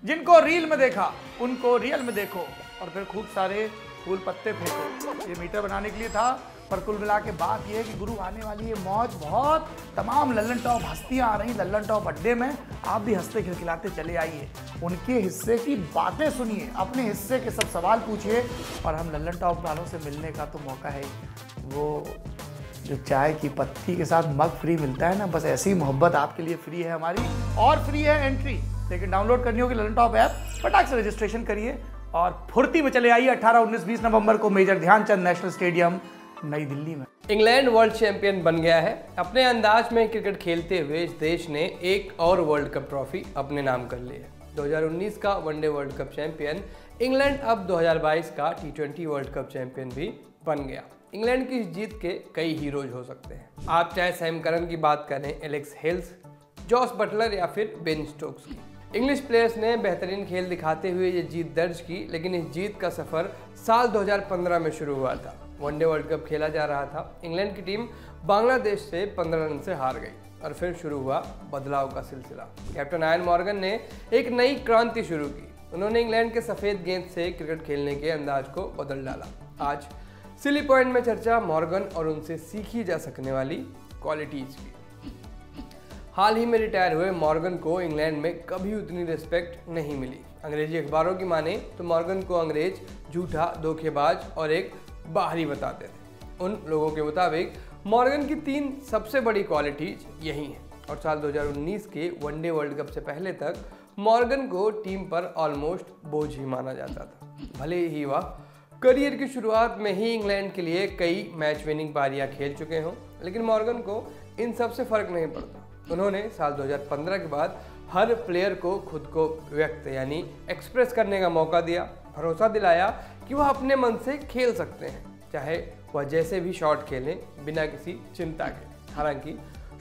जिनको रील में देखा उनको रियल में देखो और फिर खूब सारे फूल पत्ते फेंको। ये मीटर बनाने के लिए था, पर कुल मिला के बात ये है कि गुरु आने वाली है मौज बहुत। तमाम लल्लन टॉप हस्तियां आ रही लल्लन टॉप अड्डे में, आप भी हंसते खिलखिलाते चले आइए, उनके हिस्से की बातें सुनिए, अपने हिस्से के सब सवाल पूछिए। और हम लल्लन टॉप वालों से मिलने का तो मौका है, वो जो चाय की पत्ती के साथ मग फ्री मिलता है ना, बस ऐसी मोहब्बत आपके लिए फ्री है हमारी। और फ्री है एंट्री, लेकिन डाउनलोड करनी होगी लल्लन टॉप ऐप, फटाक से रजिस्ट्रेशन करिए और फुर्ती में चले आइए 18, 19, 20 नवंबर को मेजर ध्यानचंद नेशनल स्टेडियम नई दिल्ली में। इंग्लैंड वर्ल्ड चैंपियन बन गया है। अपने अंदाज में क्रिकेट खेलते हुए इस देश ने एक और वर्ल्ड कप ट्रॉफी अपने नाम कर ली है। 2019 का one day world cup champion England अब 2022 का T20 वर्ल्ड कप चैंपियन भी बन गया। इंग्लैंड की इस जीत के कई हीरोज हो सकते हैं। आप चाहे सैम करन की बात करें, एलेक्स हेल्स, जॉस बटलर या फिर बेन स्टोक्स की। इंग्लिश प्लेयर्स ने बेहतरीन खेल दिखाते हुए ये जीत दर्ज की, लेकिन इस जीत का सफर साल 2015 में शुरू हुआ था। वनडे वर्ल्ड कप खेला जा रहा था। इंग्लैंड की टीम बांग्लादेश से 15 रन से हार गई और फिर शुरू हुआ बदलाव का सिलसिला। कैप्टन आयन मॉर्गन ने एक नई क्रांति शुरू की। उन्होंने इंग्लैंड के सफ़ेद गेंद से क्रिकेट खेलने के अंदाज को बदल डाला। आज सिली पॉइंट में चर्चा मॉर्गन और उनसे सीखी जा सकने वाली क्वालिटीज़ की। हाल ही में रिटायर हुए मॉर्गन को इंग्लैंड में कभी उतनी रिस्पेक्ट नहीं मिली। अंग्रेजी अखबारों की माने तो मॉर्गन को अंग्रेज झूठा, धोखेबाज और एक बाहरी बताते थे। उन लोगों के मुताबिक मॉर्गन की 3 सबसे बड़ी क्वालिटीज यही हैं और साल 2019 के वनडे वर्ल्ड कप से पहले तक मॉर्गन को टीम पर ऑलमोस्ट बोझ ही माना जाता था। भले ही वह करियर की शुरुआत में ही इंग्लैंड के लिए कई मैच विनिंग पारियां खेल चुके हों, लेकिन मॉर्गन को इन सब से फर्क नहीं पड़ता। उन्होंने साल 2015 के बाद हर प्लेयर को खुद को व्यक्त यानी एक्सप्रेस करने का मौका दिया, भरोसा दिलाया कि वह अपने मन से खेल सकते हैं, चाहे वह जैसे भी शॉट खेलें बिना किसी चिंता के। हालांकि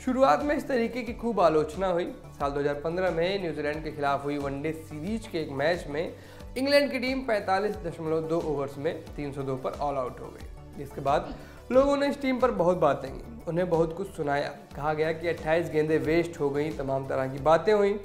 शुरुआत में इस तरीके की खूब आलोचना हुई। साल 2015 में न्यूजीलैंड के खिलाफ हुई वनडे सीरीज के एक मैच में इंग्लैंड की टीम 45.2 ओवर्स में 302 पर ऑल आउट हो गई, जिसके बाद लोगों ने इस टीम पर बहुत बातें की, उन्हें बहुत कुछ सुनाया। कहा गया कि 28 गेंदें वेस्ट हो गई, तमाम तरह की बातें हुई,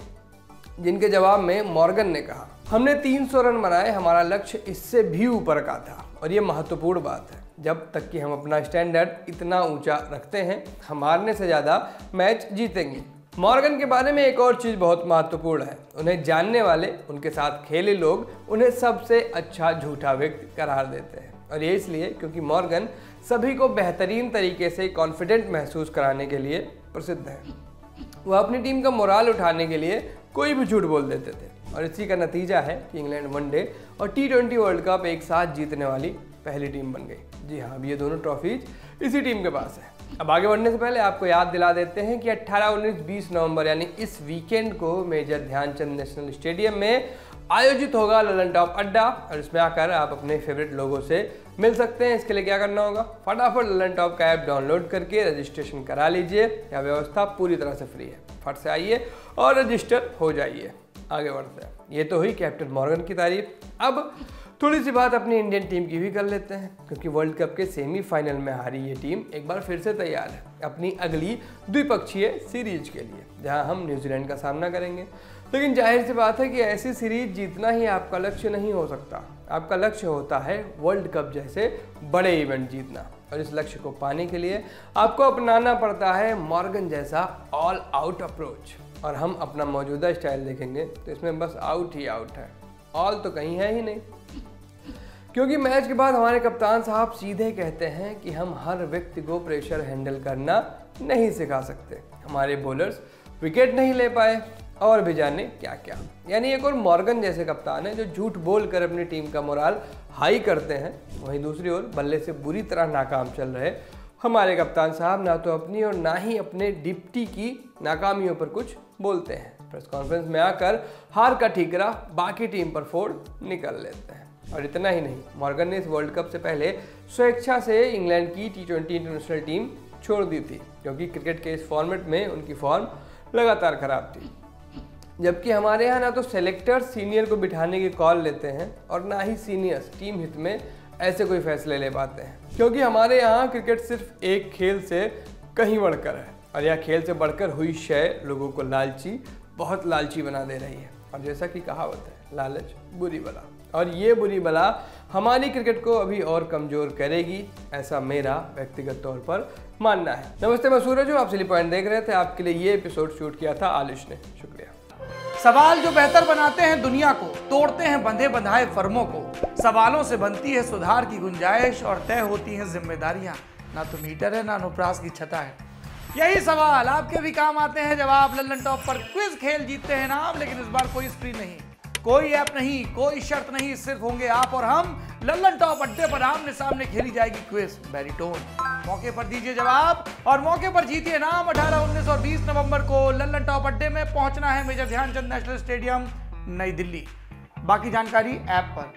जिनके जवाब में मॉर्गन ने कहा, हमने 300 रन बनाए, हमारा लक्ष्य इससे भी ऊपर का था और ये महत्वपूर्ण बात है। जब तक कि हम अपना स्टैंडर्ड इतना ऊंचा रखते हैं, हम हारने से ज़्यादा मैच जीतेंगे। मॉर्गन के बारे में एक और चीज़ बहुत महत्वपूर्ण है, उन्हें जानने वाले, उनके साथ खेले लोग उन्हें सबसे अच्छा झूठा व्यक्ति करार देते हैं, और ये इसलिए क्योंकि मॉर्गन सभी को बेहतरीन तरीके से कॉन्फिडेंट महसूस कराने के लिए प्रसिद्ध है। वह अपनी टीम का मोराल उठाने के लिए कोई भी झूठ बोल देते थे, और इसी का नतीजा है कि इंग्लैंड वनडे और T20 वर्ल्ड कप एक साथ जीतने वाली पहली टीम बन गई। जी हाँ, अब ये दोनों ट्रॉफीज इसी टीम के पास है। अब आगे बढ़ने से पहले आपको याद दिला देते हैं कि 18, 19, 20 नवंबर यानी इस वीकेंड को मेजर ध्यानचंद नेशनल स्टेडियम में आयोजित होगा लल्लन टॉप अड्डा, और इसमें आकर आप अपने फेवरेट लोगों से मिल सकते हैं। इसके लिए क्या करना होगा, फटाफट लल्लन टॉप का ऐप डाउनलोड करके रजिस्ट्रेशन करा लीजिए। यह व्यवस्था पूरी तरह से फ्री है, फट से आइए और रजिस्टर हो जाइए। आगे बढ़ते हैं। ये तो हुई कैप्टन मॉर्गन की तारीफ। अब थोड़ी सी बात अपनी इंडियन टीम की भी कर लेते हैं, क्योंकि वर्ल्ड कप के सेमीफाइनल में हारी ये टीम एक बार फिर से तैयार है अपनी अगली द्विपक्षीय सीरीज के लिए, जहां हम न्यूजीलैंड का सामना करेंगे। लेकिन जाहिर सी बात है कि ऐसी सीरीज जीतना ही आपका लक्ष्य नहीं हो सकता। आपका लक्ष्य होता है वर्ल्ड कप जैसे बड़े इवेंट जीतना, और इस लक्ष्य को पाने के लिए आपको अपनाना पड़ता है मॉर्गन जैसा ऑल आउट अप्रोच। और हम अपना मौजूदा स्टाइल देखेंगे तो इसमें बस आउट ही आउट है, ऑल तो कहीं है ही नहीं। क्योंकि मैच के बाद हमारे कप्तान साहब सीधे कहते हैं कि हम हर व्यक्ति को प्रेशर हैंडल करना नहीं सिखा सकते। हमारे बॉलर्स विकेट नहीं ले पाए और भी जाने क्या क्या। यानी एक और मॉर्गन जैसे कप्तान है जो झूठ बोलकर अपनी टीम का मोराल हाई करते हैं। वहीं दूसरी ओर बल्ले से बुरी तरह नाकाम चल रहे हमारे कप्तान साहब ना तो अपनी और ना ही अपने डिप्टी की नाकामियों पर कुछ बोलते हैं। प्रेस कॉन्फ्रेंस में आकर हार का ठीकरा बाकी टीम पर फोड़ निकल लेते हैं। और इतना ही नहीं, मॉर्गन ने इस वर्ल्ड कप से पहले स्वेच्छा से इंग्लैंड की T20 इंटरनेशनल टीम छोड़ दी थी, क्योंकि क्रिकेट के इस फॉर्मेट में उनकी फॉर्म लगातार खराब थी। जबकि हमारे यहाँ ना तो सेलेक्टर्स सीनियर को बिठाने की कॉल लेते हैं और ना ही सीनियर्स टीम हित में ऐसे कोई फैसले ले पाते हैं, क्योंकि हमारे यहाँ क्रिकेट सिर्फ एक खेल से कहीं बढ़कर है, और यह खेल से बढ़कर हुई शय लोगों को लालची, बहुत लालची बना दे रही है। और जैसा कि कहावत है, लालच बुरी बला, और ये बुरी बला हमारी क्रिकेट को अभी और कमजोर करेगी, ऐसा मेरा व्यक्तिगत तौर पर मानना है। नमस्ते, मैं सूरज हूँ, आप सिली पॉइंट देख रहे थे। आपके लिए ये एपिसोड शूट किया था आलिश ने, शुक्रिया। सवाल जो बेहतर बनाते हैं दुनिया को, तोड़ते हैं बंधे बंधाए फर्मों को। सवालों से बनती है सुधार की गुंजाइश और तय होती हैं जिम्मेदारियां। ना तो मीटर है ना अनुप्रास की छटा है। यही सवाल आपके भी काम आते हैं जब आप लल्लन टॉप पर क्विज खेल जीतते हैं नाम, लेकिन इस बार कोई स्क्रीन नहीं, कोई ऐप नहीं, कोई शर्त नहीं, सिर्फ होंगे आप और हम। लल्लन टॉप अड्डे पर आमने सामने खेली जाएगी क्विज बैरिटोन। मौके पर दीजिए जवाब और मौके पर जीतिए नाम। 18, 19 और 20 नवंबर को लल्लन टॉप अड्डे में पहुंचना है मेजर ध्यानचंद नेशनल स्टेडियम, नई दिल्ली। बाकी जानकारी ऐप पर।